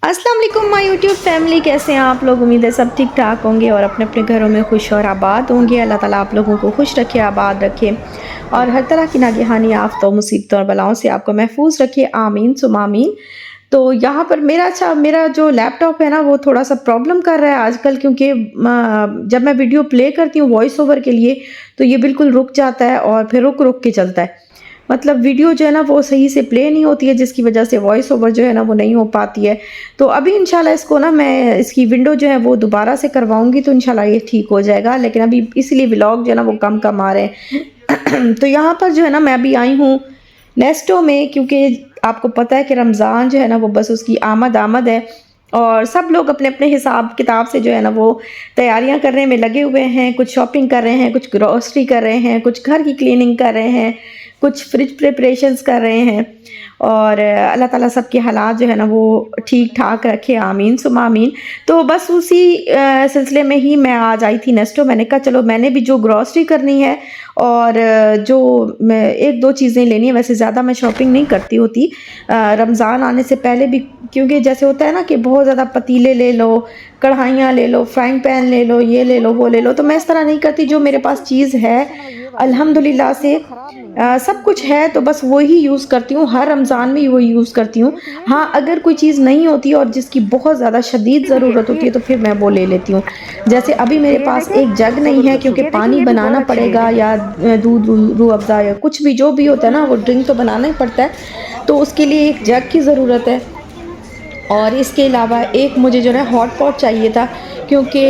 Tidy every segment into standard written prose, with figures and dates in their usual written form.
अस्सलाम वालेकुम my YouTube family, कैसे हैं आप लोग। उम्मीद है सब ठीक ठाक होंगे और अपने अपने घरों में खुश और आबाद होंगे। अल्लाह ताला आप लोगों को खुश रखे, आबाद रखे और हर तरह की नागहानी आफतों, मुसीबतों और बलाओं से आपको महफूज रखे। आमीन सुमा आमीन। तो यहाँ पर मेरा जो लैपटॉप है ना, वो थोड़ा सा प्रॉब्लम कर रहा है आजकल, क्योंकि जब मैं वीडियो प्ले करती हूँ वॉइस ओवर के लिए तो ये बिल्कुल रुक जाता है और फिर रुक रुक के चलता है। मतलब वीडियो जो है ना वो सही से प्ले नहीं होती है, जिसकी वजह से वॉइस ओवर जो है ना वो नहीं हो पाती है। तो अभी इंशाल्लाह इसको ना मैं इसकी विंडो जो है वो दोबारा से करवाऊंगी तो इंशाल्लाह ये ठीक हो जाएगा। लेकिन अभी इसलिए व्लॉग जो है ना वो कम कम आ रहे हैं। तो यहाँ पर जो है ना मैं अभी आई हूँ नेस्टो में, क्योंकि आपको पता है कि रमज़ान जो है ना वो बस उसकी आमद आमद है और सब लोग अपने अपने हिसाब किताब से जो है ना वो तैयारियां करने में लगे हुए हैं। कुछ शॉपिंग कर रहे हैं, कुछ ग्रोसरी कर रहे हैं, कुछ घर की क्लीनिंग कर रहे हैं, कुछ फ्रिज प्रिपरेशंस कर रहे हैं। और अल्लाह ताला सबके हालात जो है ना वो ठीक ठाक रखे, आमीन सुमा आमीन। तो बस उसी सिलसिले में ही मैं आज आई थी नेस्टो। मैंने कहा चलो मैंने भी जो ग्रोसरी करनी है और जो मैं एक दो चीज़ें लेनी है, वैसे ज़्यादा मैं शॉपिंग नहीं करती होती रमज़ान आने से पहले भी, क्योंकि जैसे होता है ना कि बहुत ज़्यादा पतीले ले लो, कढ़ाइयाँ ले लो, फ्राइंग पैन ले लो, ये ले लो वो ले लो, तो मैं इस तरह नहीं करती। जो मेरे पास चीज़ है अल्हम्दुलिल्लाह से सब कुछ है तो बस वही यूज़ करती हूँ। हर रमज़ान में वही यूज़ करती हूँ। हाँ, अगर कोई चीज़ नहीं होती और जिसकी बहुत ज़्यादा शदीद ज़रूरत होती है तो फिर मैं वो ले लेती हूँ। जैसे अभी मेरे पास एक जग नहीं है, क्योंकि पानी बनाना पड़ेगा या दूध रूह अफ़ज़ा या कुछ भी जो भी होता है ना, वो ड्रिंक तो बनाना ही पड़ता है, तो उसके लिए एक जग की ज़रूरत है। और इसके अलावा एक मुझे जो है हॉट पॉट चाहिए था, क्योंकि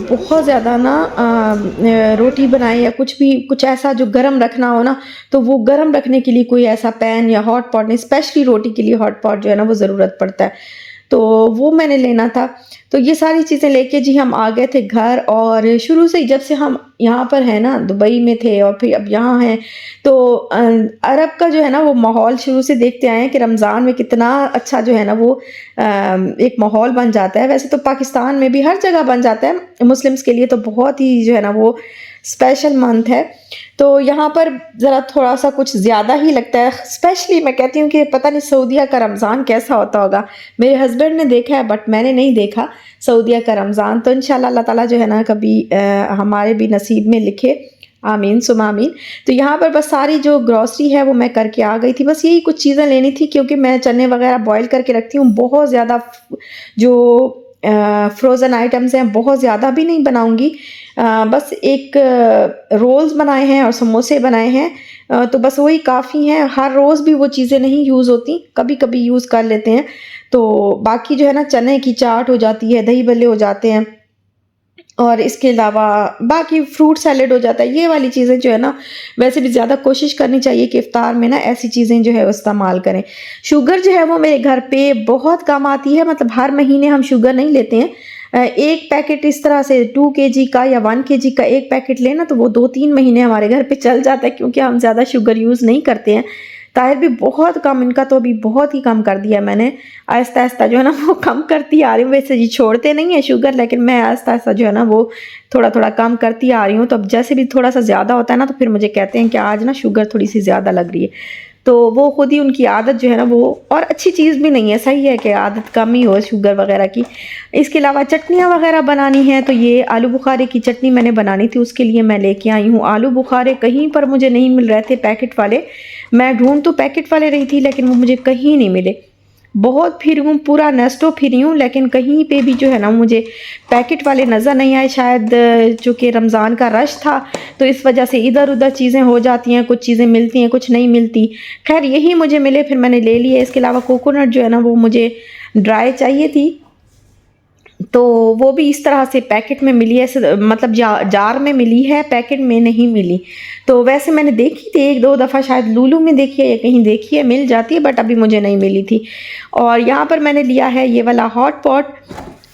बहुत ज़्यादा ना रोटी बनाए या कुछ भी कुछ ऐसा जो गरम रखना हो ना, तो वो गरम रखने के लिए कोई ऐसा पैन या हॉट पॉट नहीं, स्पेशली रोटी के लिए हॉट पॉट जो है ना वो ज़रूरत पड़ता है। तो वो मैंने लेना था। तो ये सारी चीज़ें लेके जी हम आ गए थे घर। और शुरू से ही जब से हम यहाँ पर हैं ना, दुबई में थे और फिर अब यहाँ हैं, तो अरब का जो है ना वो माहौल शुरू से देखते आए हैं कि रमज़ान में कितना अच्छा जो है ना वो एक माहौल बन जाता है। वैसे तो पाकिस्तान में भी हर जगह बन जाता है, मुस्लिम्स के लिए तो बहुत ही जो है ना वो स्पेशल मंथ है। तो यहाँ पर ज़रा थोड़ा सा कुछ ज़्यादा ही लगता है। स्पेशली मैं कहती हूँ कि पता नहीं सऊदीया का रमज़ान कैसा होता होगा। मेरे हस्बैंड ने देखा है बट मैंने नहीं देखा सऊदीया का रमज़ान। तो इंशाल्लाह अल्लाह ताला जो है ना कभी हमारे भी नसीब में लिखे, आमीन सुमा आमीन। तो यहाँ पर बस सारी जो ग्रॉसरी है वो मैं करके आ गई थी। बस यही कुछ चीज़ें लेनी थी, क्योंकि मैं चने वगैरह बॉईल करके रखती हूँ। बहुत ज़्यादा जो फ्रोज़न आइटम्स हैं बहुत ज़्यादा भी नहीं बनाऊँगी। बस एक रोल्स बनाए हैं और समोसे बनाए हैं, तो बस वही काफ़ी हैं। हर रोज़ भी वो चीज़ें नहीं यूज़ होती, कभी कभी यूज़ कर लेते हैं। तो बाकी जो है ना चने की चाट हो जाती है, दही भल्ले हो जाते हैं और इसके अलावा बाकी फ्रूट सैलेड हो जाता है। ये वाली चीज़ें जो है ना, वैसे भी ज़्यादा कोशिश करनी चाहिए कि इफ्तार में ना ऐसी चीज़ें जो है वो इस्तेमाल करें। शुगर जो है वो मेरे घर पे बहुत कम आती है, मतलब हर महीने हम शुगर नहीं लेते हैं। एक पैकेट इस तरह से 2 केजी का या 1 केजी का एक पैकेट लेना तो वो 2-3 महीने हमारे घर पे चल जाता है, क्योंकि हम ज़्यादा शुगर यूज़ नहीं करते हैं। ताहिर भी बहुत कम, इनका तो अभी बहुत ही कम कर दिया मैंने। आहिस्ता आहिस्ता जो है ना वो कम करती आ रही हूँ। वैसे जी छोड़ते नहीं है शुगर, लेकिन मैं आहिस्ता आहिस्ता जो है ना वो थोड़ा थोड़ा कम करती आ रही हूँ। तो अब जैसे भी थोड़ा सा ज़्यादा होता है ना, तो फिर मुझे कहते हैं कि आज ना शुगर थोड़ी सी ज़्यादा लग रही है। तो वो खुद ही उनकी आदत जो है ना वो, और अच्छी चीज़ भी नहीं है, सही है कि आदत कम ही हो शुगर वगैरह की। इसके अलावा चटनियाँ वगैरह बनानी है, तो ये आलू बुखारे की चटनी मैंने बनानी थी, उसके लिए मैं लेके आई हूँ आलू बुखारे। कहीं पर मुझे नहीं मिल रहे थे पैकेट वाले। मैं ढूंढ तो पैकेट वाले रही थी लेकिन वो मुझे कहीं नहीं मिले। बहुत फिरी हूँ, पूरा नेस्टो फिरी हूँ, लेकिन कहीं पे भी जो है ना मुझे पैकेट वाले नज़र नहीं आए। शायद चूँकि रमज़ान का रश था तो इस वजह से इधर उधर चीज़ें हो जाती हैं, कुछ चीज़ें मिलती हैं कुछ नहीं मिलती। खैर यही मुझे मिले, फिर मैंने ले लिए। इसके अलावा कोकोनट जो है ना वो मुझे ड्राई चाहिए थी, तो वो भी इस तरह से पैकेट में मिली है, मतलब जार में मिली है, पैकेट में नहीं मिली। तो वैसे मैंने देखी थी एक दो दफ़ा, शायद लूलू में देखी है या कहीं देखी है, मिल जाती है, बट अभी मुझे नहीं मिली थी। और यहाँ पर मैंने लिया है ये वाला हॉट पॉट।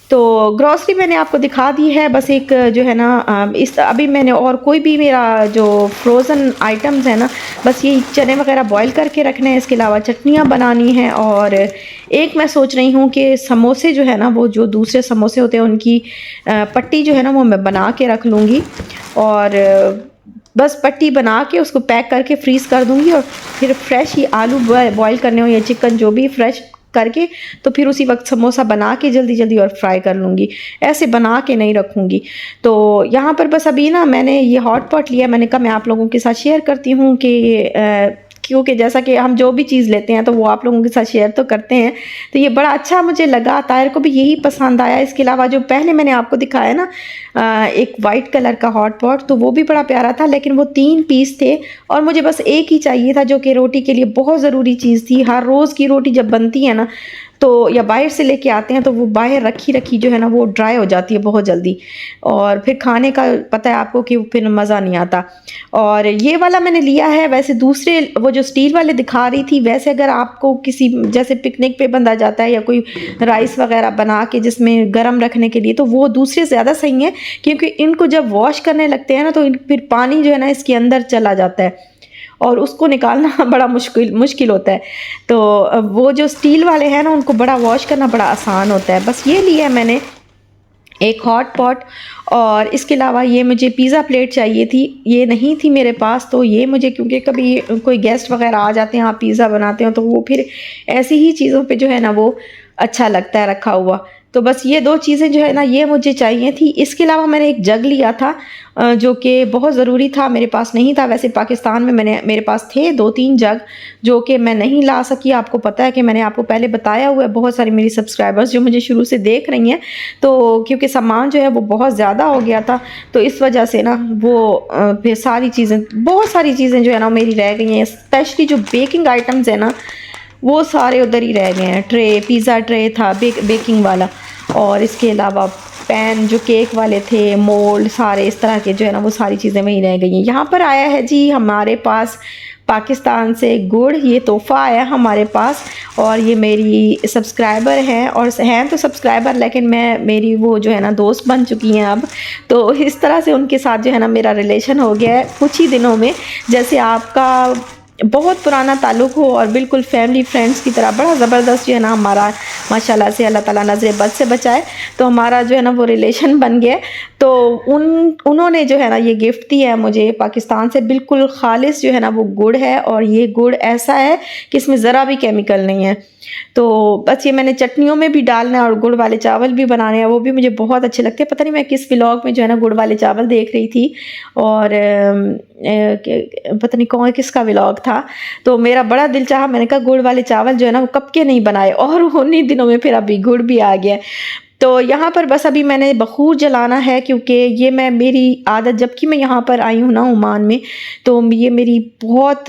तो ग्रॉसरी मैंने आपको दिखा दी है। बस एक जो है ना इस अभी मैंने और कोई भी मेरा जो फ्रोज़न आइटम्स है ना, बस यही चने वगैरह बॉईल करके रखने हैं। इसके अलावा चटनियाँ बनानी हैं। और एक मैं सोच रही हूँ कि समोसे जो है ना वो जो दूसरे समोसे होते हैं उनकी पट्टी जो है ना वो मैं बना के रख लूँगी और बस पट्टी बना के उसको पैक करके फ्रीज़ कर दूँगी। और फिर फ्रेश ही आलू बॉईल करने हो या चिकन जो भी फ्रेश करके तो फिर उसी वक्त समोसा बना के जल्दी जल्दी और फ्राई कर लूँगी, ऐसे बना के नहीं रखूँगी। तो यहाँ पर बस अभी ना मैंने ये हॉट पॉट लिया, मैंने कहा मैं आप लोगों के साथ शेयर करती हूँ कि क्योंकि जैसा कि हम जो भी चीज़ लेते हैं तो वो आप लोगों के साथ शेयर तो करते हैं। तो ये बड़ा अच्छा मुझे लगा, ताहिर को भी यही पसंद आया। इसके अलावा जो पहले मैंने आपको दिखाया ना एक वाइट कलर का हॉट पॉट, तो वो भी बड़ा प्यारा था, लेकिन वो 3 पीस थे और मुझे बस एक ही चाहिए था, जो कि रोटी के लिए बहुत ज़रूरी चीज़ थी। हर रोज़ की रोटी जब बनती है ना तो या बाहर से लेके आते हैं तो वो बाहर रखी रखी जो है ना वो ड्राई हो जाती है बहुत जल्दी, और फिर खाने का पता है आपको कि फिर मज़ा नहीं आता। और ये वाला मैंने लिया है। वैसे दूसरे वो जो स्टील वाले दिखा रही थी, वैसे अगर आपको किसी जैसे पिकनिक पे बंदा जाता है या कोई राइस वगैरह बना के जिसमें गर्म रखने के लिए, तो वो दूसरे ज़्यादा सही है, क्योंकि इनको जब वॉश करने लगते हैं ना तो फिर पानी जो है ना इसके अंदर चला जाता है और उसको निकालना बड़ा मुश्किल होता है। तो वो जो स्टील वाले हैं ना उनको बड़ा वॉश करना बड़ा आसान होता है। बस ये लिया मैंने एक हॉट पॉट, और इसके अलावा ये मुझे पिज़्ज़ा प्लेट चाहिए थी, ये नहीं थी मेरे पास। तो ये मुझे, क्योंकि कभी कोई गेस्ट वगैरह आ जाते हैं, आप पिज़्ज़ा बनाते हो तो वो फिर ऐसी ही चीज़ों पे जो है ना वो अच्छा लगता है रखा हुआ। तो बस ये 2 चीज़ें जो है ना ये मुझे चाहिए थी। इसके अलावा मैंने एक जग लिया था जो कि बहुत ज़रूरी था, मेरे पास नहीं था। वैसे पाकिस्तान में मेरे पास थे 2-3 जग जो कि मैं नहीं ला सकी। आपको पता है कि मैंने आपको पहले बताया हुआ है, बहुत सारी मेरी सब्सक्राइबर्स जो मुझे शुरू से देख रही हैं, तो क्योंकि सामान जो है वो बहुत ज़्यादा हो गया था, तो इस वजह से ना वो फिर सारी चीज़ें, बहुत सारी चीज़ें जो है ना मेरी रह गई हैं। स्पेशली जो बेकिंग आइटम्स है ना वो सारे उधर ही रह गए हैं। ट्रे, पिज़्ज़ा ट्रे था बेकिंग वाला, और इसके अलावा पैन जो केक वाले थे, मोल्ड, सारे इस तरह के जो है ना वो सारी चीज़ें वहीं रह गई हैं। यहाँ पर आया है जी हमारे पास पाकिस्तान से गुड़, ये तोहफ़ा आया हमारे पास, और ये मेरी सब्सक्राइबर हैं, और हैं तो सब्सक्राइबर लेकिन मेरी वो जो है ना दोस्त बन चुकी हैं अब। तो इस तरह से उनके साथ जो है ना मेरा रिलेशन हो गया है कुछ ही दिनों में, जैसे आपका बहुत पुराना ताल्लुक़ हो और बिल्कुल फैमिली फ्रेंड्स की तरह बड़ा ज़बरदस्त जो है ना हमारा, माशाल्लाह से अल्लाह ताला नज़र बद से बचाए, तो हमारा जो है ना वो रिलेशन बन गया। तो उन्होंने जो है ना ये गिफ्ट दिया है मुझे पाकिस्तान से, बिल्कुल ख़ालिस जो है ना वो गुड़ है, और ये गुड़ ऐसा है कि इसमें ज़रा भी केमिकल नहीं है। तो बस ये मैंने चटनियों में भी डालना है, और गुड़ वाले चावल भी बनाने हैं, वो भी मुझे बहुत अच्छे लगते हैं। पता नहीं मैं किस व्लॉग में जो है ना गुड़ वाले चावल देख रही थी, और पता नहीं कौन किसका व्लॉग था, तो मेरा बड़ा दिल चाहा, मैंने कहा गुड़ वाले चावल जो है ना वो कब के नहीं बनाए, और उन्हीं दिनों में फिर अभी गुड़ भी आ गया। तो यहाँ पर बस अभी मैंने बखूर जलाना है, क्योंकि ये मेरी आदत, जबकि मैं यहाँ पर आई हूँ ना ओमान में, तो ये मेरी बहुत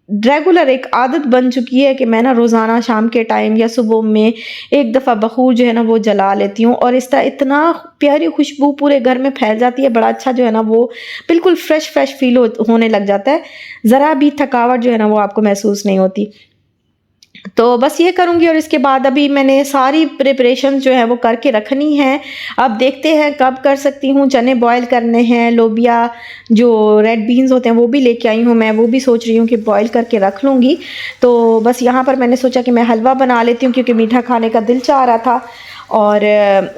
रेगुलर एक आदत बन चुकी है कि मैं ना रोज़ाना शाम के टाइम या सुबह में एक दफ़ा बखूर जो है ना वो जला लेती हूँ, और इस तरह इतना प्यारी खुशबू पूरे घर में फैल जाती है, बड़ा अच्छा जो है ना वो बिल्कुल फ्रेश फील होने लग जाता है, ज़रा भी थकावट जो है ना वो आपको महसूस नहीं होती। तो बस ये करूँगी, और इसके बाद अभी मैंने सारी प्रिपरेशन जो है वो करके रखनी है। अब देखते हैं कब कर सकती हूँ। चने बॉयल करने हैं, लोबिया जो रेड बीन्स होते हैं वो भी लेके आई हूँ मैं, वो भी सोच रही हूँ कि बॉयल करके रख लूँगी। तो बस यहाँ पर मैंने सोचा कि मैं हलवा बना लेती हूँ, क्योंकि मीठा खाने का दिल चाह रहा था, और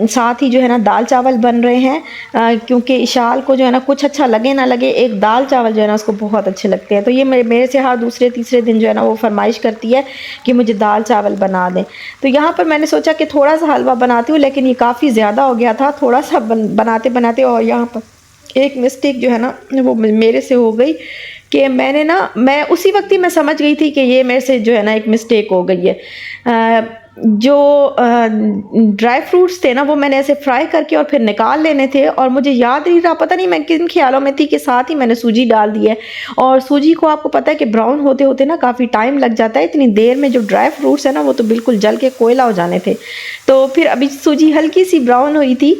साथ ही जो है ना दाल चावल बन रहे हैं, क्योंकि इशाल को जो है ना कुछ अच्छा लगे ना लगे, एक दाल चावल जो है ना उसको बहुत अच्छे लगते हैं। तो ये मेरे से हर दूसरे तीसरे दिन जो है ना वो फरमाइश करती है कि मुझे दाल चावल बना दें। तो यहाँ पर मैंने सोचा कि थोड़ा सा हलवा बनाती हूँ, लेकिन ये काफ़ी ज़्यादा हो गया था थोड़ा सा बनाते बनाते, और यहाँ पर एक मिस्टेक जो है ना वो मेरे से हो गई कि मैं उसी वक्त ही मैं समझ गई थी कि ये मेरे से जो है ना एक मिस्टेक हो गई है। जो ड्राई फ्रूट्स थे ना वो मैंने ऐसे फ्राई करके और फिर निकाल लेने थे, और मुझे याद नहीं रहा, पता नहीं मैं किन ख्यालों में थी कि साथ ही मैंने सूजी डाल दी है, और सूजी को आपको पता है कि ब्राउन होते होते ना काफ़ी टाइम लग जाता है। इतनी देर में जो ड्राई फ्रूट्स है ना वो तो बिल्कुल जल के कोयला हो जाने थे। तो फिर अभी सूजी हल्की सी ब्राउन हुई थी,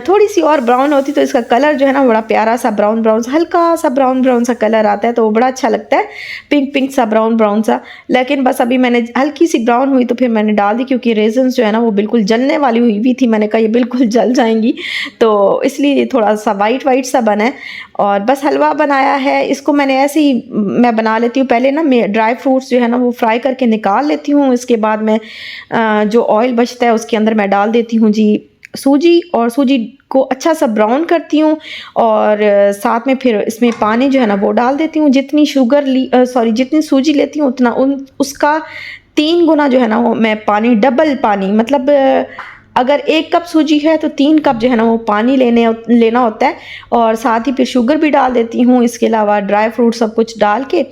थोड़ी सी और ब्राउन होती तो इसका कलर जो है ना बड़ा प्यारा सा ब्राउन हल्का सा ब्राउन सा कलर आता है, तो वो बड़ा अच्छा लगता है, पिंक सा ब्राउन सा। लेकिन बस अभी मैंने हल्की सी ब्राउन हुई तो फिर मैंने डाल दी, क्योंकि रेजन्स जो है ना वो बिल्कुल जलने वाली हुई भी थी, मैंने कहा ये बिल्कुल जल जाएंगी, तो इसलिए थोड़ा सा वाइट सा बना है। और बस हलवा बनाया है, इसको मैंने ऐसे ही मैं बना लेती हूँ। पहले ना मैं ड्राई फ्रूट्स जो है ना वो फ्राई करके निकाल लेती हूँ, इसके बाद मैं जो ऑयल बचता है उसके अंदर मैं डाल देती हूँ जी सूजी, और सूजी को अच्छा सा ब्राउन करती हूँ, और साथ में फिर इसमें पानी जो है ना वो डाल देती हूँ। जितनी जितनी सूजी लेती हूँ उतना उसका 3 गुना जो है ना वो मैं पानी, डबल पानी, मतलब अगर 1 कप सूजी है तो 3 कप जो है ना वो पानी लेना होता है। और साथ ही फिर शुगर भी डाल देती हूँ, इसके अलावा ड्राई फ्रूट सब कुछ डाल के।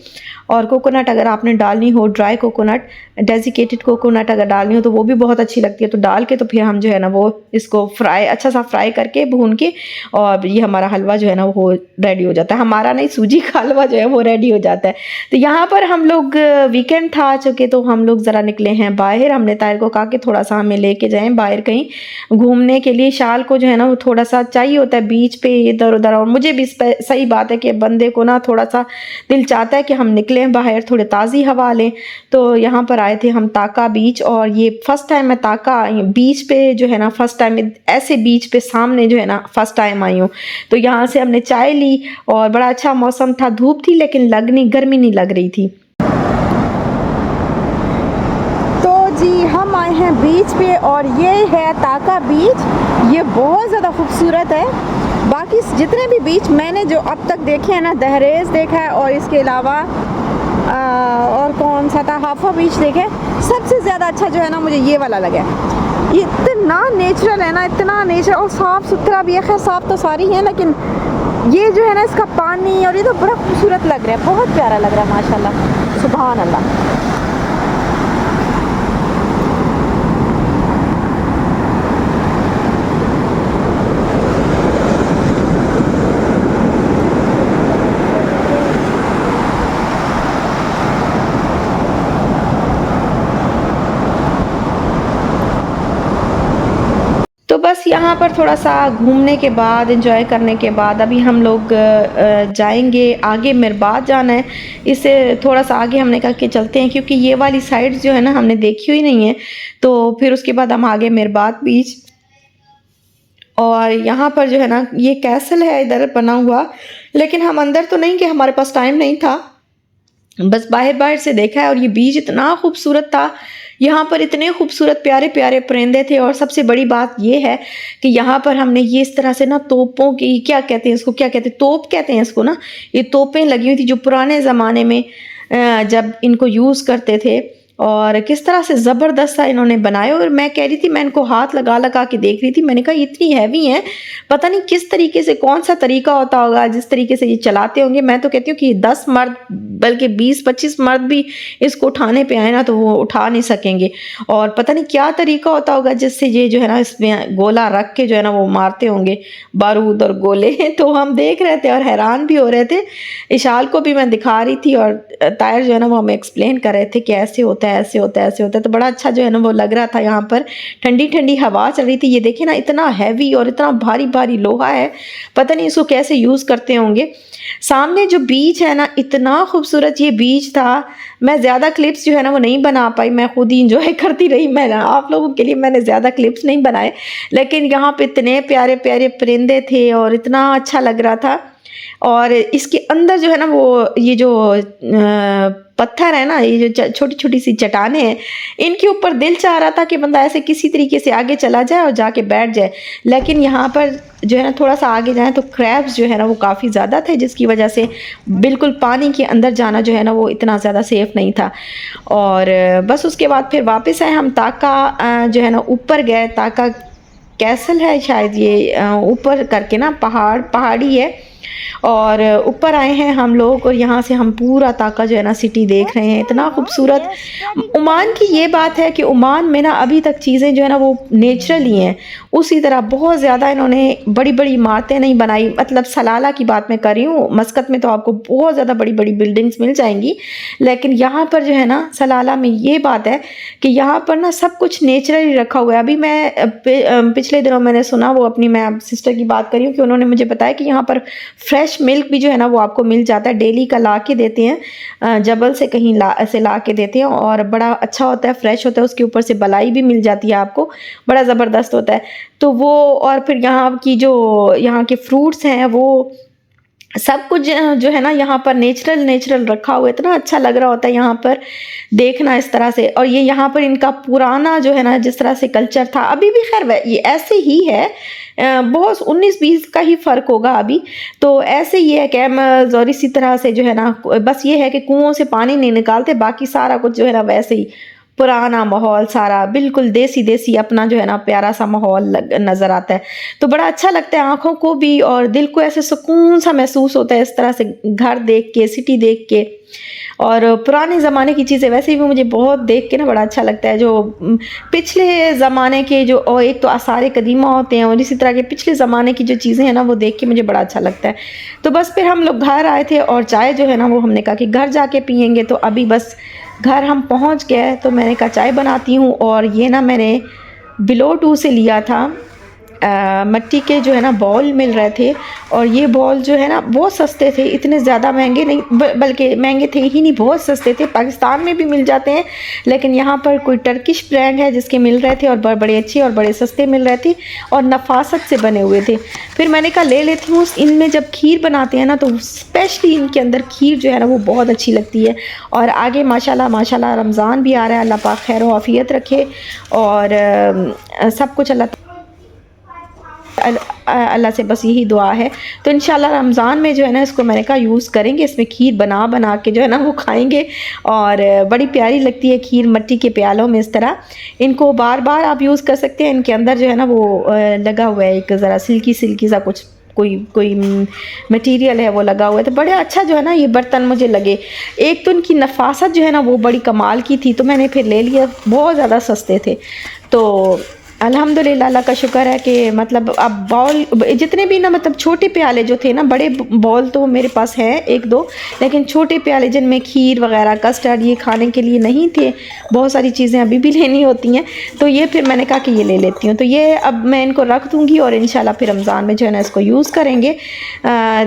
और कोकोनट अगर आपने डालनी हो, ड्राई कोकोनट, डेसिकेटेड कोकोनट अगर डालनी हो तो वो भी बहुत अच्छी लगती है, तो डाल के तो फिर हम जो है ना वो इसको फ्राई, अच्छा सा फ्राई करके भून के, और ये हमारा हलवा जो है ना वो रेडी हो जाता है। हमारा नहीं, सूजी का हलवा जो है वो रेडी हो जाता है। तो यहाँ पर हम लोग वीकेंड था आ चुके, तो हम लोग ज़रा निकले हैं बाहर। हमने ताहिर को कहा कि थोड़ा सा हमें लेके जाएं बाहर कहीं घूमने के लिए। शाल को जो है ना वो थोड़ा सा चाहिए होता है बीच पे इधर उधर, और मुझे भी सही बात है कि बंदे को ना थोड़ा सा दिल चाहता है कि हम निकलें बाहर, थोड़े ताज़ी हवा लें। तो यहाँ पर आए थे हम ताका बीच, और ये फर्स्ट टाइम मैं ताका बीच पे जो है ना, फर्स्ट टाइम ऐसे बीच पे सामने जो है ना फर्स्ट टाइम आई हूँ। तो यहाँ से हमने चाय ली और बड़ा अच्छा मौसम था, धूप थी लेकिन गर्मी नहीं लग रही थी। तो जी हम आए हैं बीच पे, और ये है ताका बीच। ये बहुत ज़्यादा खूबसूरत है। बाकी जितने भी बीच मैंने जो अब तक देखे हैं ना, दहरेज देखा है, और इसके अलावा और कौन सा था, हाफा बीच देखे, सबसे ज़्यादा अच्छा जो है ना मुझे ये वाला लगा। ये इतना नेचुरल है ना, इतना नेचुरल, और साफ़ सुथरा भी है। खैर साफ़ तो सारी है, लेकिन ये जो है ना इसका पानी और ये तो बड़ा खूबसूरत लग रहा है, बहुत प्यारा लग रहा है माशाल्लाह, सुभान अल्लाह। तो बस यहाँ पर थोड़ा सा घूमने के बाद, एंजॉय करने के बाद, अभी हम लोग जाएंगे आगे, मिरबात जाना है। इससे थोड़ा सा आगे हमने कहा कि चलते हैं, क्योंकि ये वाली साइड जो है ना हमने देखी हुई नहीं है। तो फिर उसके बाद हम आगे मिरबात बीच, और यहाँ पर जो है ना ये कैसल है इधर बना हुआ, लेकिन हम अंदर तो नहीं गए, हमारे पास टाइम नहीं था, बस बाहर बाहर से देखा है। और ये बीच इतना खूबसूरत था, यहाँ पर इतने खूबसूरत प्यारे प्यारे परिंदे थे। और सबसे बड़ी बात ये है कि यहाँ पर हमने ये इस तरह से ना तोपों की, क्या कहते हैं इसको, क्या कहते हैं, तोप कहते हैं इसको ना, ये तोपें लगी हुई थी जो पुराने ज़माने में जब इनको यूज़ करते थे। और किस तरह से ज़बरदस्त सा इन्होंने बनाए। और मैं कह रही थी, मैं इनको हाथ लगा लगा के देख रही थी, मैंने कहा इतनी हैवी हैं, पता नहीं किस तरीके से, कौन सा तरीका होता होगा जिस तरीके से ये चलाते होंगे। मैं तो कहती हूँ कि 10 मर्द, बल्कि 20-25 मर्द भी इसको उठाने पे आए ना तो वो उठा नहीं सकेंगे। और पता नहीं क्या तरीका होता होगा जिससे ये जो है ना इसमें गोला रख के जो है ना वो मारते होंगे, बारूद और गोले। तो हम देख रहे थे और हैरान भी हो रहे थे। इशाल को भी मैं दिखा रही थी, और तायर जो है ना वो हमें एक्सप्लेन कर रहे थे कि ऐसे होता है, ऐसे होता है, ऐसे होता है। तो बड़ा अच्छा जो है ना वो लग रहा था। यहाँ पर ठंडी ठंडी हवा चल रही थी। ये देखिए ना, इतना हैवी और इतना भारी भारी लोहा है, पता नहीं इसको कैसे यूज़ करते होंगे। सामने जो बीच है ना, इतना खूबसूरत ये बीच था। मैं ज़्यादा क्लिप्स जो है ना वो नहीं बना पाई, मैं खुद ही इंजॉय करती रही। मैं ना आप लोगों के लिए मैंने ज़्यादा क्लिप्स नहीं बनाए, लेकिन यहाँ पे इतने प्यारे प्यारे परिंदे थे और इतना अच्छा लग रहा था। और इसके अंदर जो है ना वो ये जो पत्थर है ना, ये जो छोटी छोटी सी चट्टानें हैं, इनके ऊपर दिल चाह रहा था कि बंदा ऐसे किसी तरीके से आगे चला जाए और जाके बैठ जाए। लेकिन यहाँ पर जो है ना थोड़ा सा आगे जाए तो क्रैब्स जो है ना वो काफ़ी ज़्यादा थे, जिसकी वजह से बिल्कुल पानी के अंदर जाना जो है ना वो इतना ज़्यादा सेफ़ नहीं था। और बस उसके बाद फिर वापस आए हम। ताका जो है ना ऊपर गए, ताका कैसल है शायद, ये ऊपर करके ना पहाड़ी है, और ऊपर आए हैं हम लोग। और यहाँ से हम पूरा ताका जो है ना सिटी देख रहे हैं, इतना खूबसूरत। ओमान की ये बात है कि ओमान में ना अभी तक चीज़ें जो है ना वो नेचुरल ही हैं। उसी तरह बहुत ज़्यादा इन्होंने बड़ी बड़ी इमारतें नहीं बनाई, मतलब सलाला की बात मैं कर रही हूँ। मस्कत में तो आपको बहुत ज़्यादा बड़ी बड़ी बिल्डिंग्स मिल जाएंगी, लेकिन यहाँ पर जो है ना सलाला में ये बात है कि यहाँ पर ना सब कुछ नेचुरली रखा हुआ है। अभी मैं पिछले दिनों मैंने सुना, वो अपनी मैं सिस्टर की बात कर रही हूँ, कि उन्होंने मुझे बताया कि यहाँ पर फ्रेश मिल्क भी जो है ना वो आपको मिल जाता है, डेली का ला के देते हैं, जबल से कहीं ऐसे ला के देते हैं, और बड़ा अच्छा होता है, फ्रेश होता है। उसके ऊपर से मलाई भी मिल जाती है आपको, बड़ा ज़बरदस्त होता है। तो वो, और फिर यहाँ की जो यहाँ के फ्रूट्स हैं वो सब कुछ जो है ना यहाँ पर नेचुरल रखा हुआ है। इतना अच्छा लग रहा होता है यहाँ पर देखना इस तरह से। और ये यहाँ पर इनका पुराना जो है ना जिस तरह से कल्चर था, अभी भी खैर ये ऐसे ही है, बहुत 19-20 का ही फ़र्क होगा अभी। तो ऐसे ही है कैमल्स, और इसी तरह से जो है ना बस ये है कि कुओं से पानी नहीं निकालते, बाकी सारा कुछ जो है ना वैसे ही पुराना माहौल सारा बिल्कुल देसी देसी अपना जो है ना प्यारा सा माहौल नज़र आता है। तो बड़ा अच्छा लगता है आँखों को भी और दिल को, ऐसे सुकून सा महसूस होता है इस तरह से घर देख के, सिटी देख के। और पुराने ज़माने की चीज़ें वैसे भी मुझे बहुत देख के ना बड़ा अच्छा लगता है, जो पिछले ज़माने के जो, और एक तो आसार कदीमा होते हैं और इसी तरह के पिछले ज़माने की जो चीज़ें हैं ना वो देख के मुझे बड़ा अच्छा लगता है। तो बस फिर हम लोग घर आए थे और चाय जो है ना वो हमने कहा कि घर जाके पियेंगे। तो अभी बस घर हम पहुंच गए तो मैंने कहा चाय बनाती हूँ। और ये ना मैंने बिलो 2 से लिया था, मिट्टी के जो है ना बॉल मिल रहे थे। और ये बॉल जो है ना बहुत सस्ते थे, इतने ज़्यादा महंगे नहीं, बल्कि महंगे थे ही नहीं, बहुत सस्ते थे। पाकिस्तान में भी मिल जाते हैं लेकिन यहाँ पर कोई टर्किश ब्रांड है जिसके मिल रहे थे और बड़े अच्छे और बड़े सस्ते मिल रहे थे और नफासत से बने हुए थे। फिर मैंने कहा ले लेती हूँ। इनमें जब खीर बनाते हैं ना तो स्पेशली इनके अंदर खीर जो है ना वो बहुत अच्छी लगती है। और आगे माशाल्लाह माशाल्लाह रमज़ान भी आ रहा है, अल्लाह पाक खैर व आफियत रखे और सब कुछ अल्लाह से बस यही दुआ है। तो इंशाल्लाह रमज़ान में जो है ना इसको मैंने कहा यूज़ करेंगे, इसमें खीर बना बना के जो है ना वो खाएंगे। और बड़ी प्यारी लगती है खीर मिट्टी के प्यालों में इस तरह। इनको बार बार आप यूज़ कर सकते हैं। इनके अंदर जो है ना वो लगा हुआ है एक ज़रा सिल्की सिल्की सा कुछ कोई मटेरियल है वो लगा हुआ है। तो बड़े अच्छा जो है ना ये बर्तन मुझे लगे। एक तो इनकी नफासत जो है ना वो बड़ी कमाल की थी तो मैंने फिर ले लिया, बहुत ज़्यादा सस्ते थे। तो अल्हम्दुलिल्लाह अल्लाह का शुक्र है कि मतलब अब बॉल जितने भी ना मतलब छोटे प्याले जो थे ना, बड़े बॉल तो मेरे पास हैं एक दो, लेकिन छोटे प्याले जिनमें खीर वगैरह कस्टर्ड ये खाने के लिए नहीं थे, बहुत सारी चीज़ें अभी भी लेनी होती हैं। तो ये फिर मैंने कहा कि ये ले लेती हूँ। तो ये अब मैं इनको रख दूँगी और इंशाल्लाह फिर रमज़ान में जो है ना इसको यूज़ करेंगे।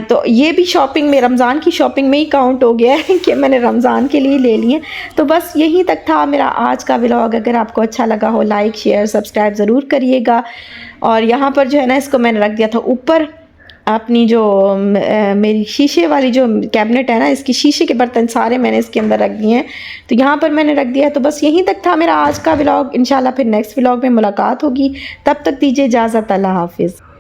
तो ये भी शॉपिंग में, रमज़ान की शॉपिंग में ही काउंट हो गया है कि मैंने रमज़ान के लिए ले लिए। तो बस यहीं तक था मेरा आज का व्लॉग। अगर आपको अच्छा लगा हो लाइक शेयर सब्सक्राइब ज़रूर करिएगा। और यहाँ पर जो है ना इसको मैंने रख दिया था ऊपर अपनी जो मेरी शीशे वाली जो कैबिनेट है ना, इसकी शीशे के बर्तन सारे मैंने इसके अंदर रख दिए हैं। तो यहाँ पर मैंने रख दिया। तो बस यहीं तक था मेरा आज का व्लॉग। इंशाल्लाह फिर नेक्स्ट व्लॉग में मुलाकात होगी। तब तक दीजिए इजाज़त। अल्लाह हाफिज़।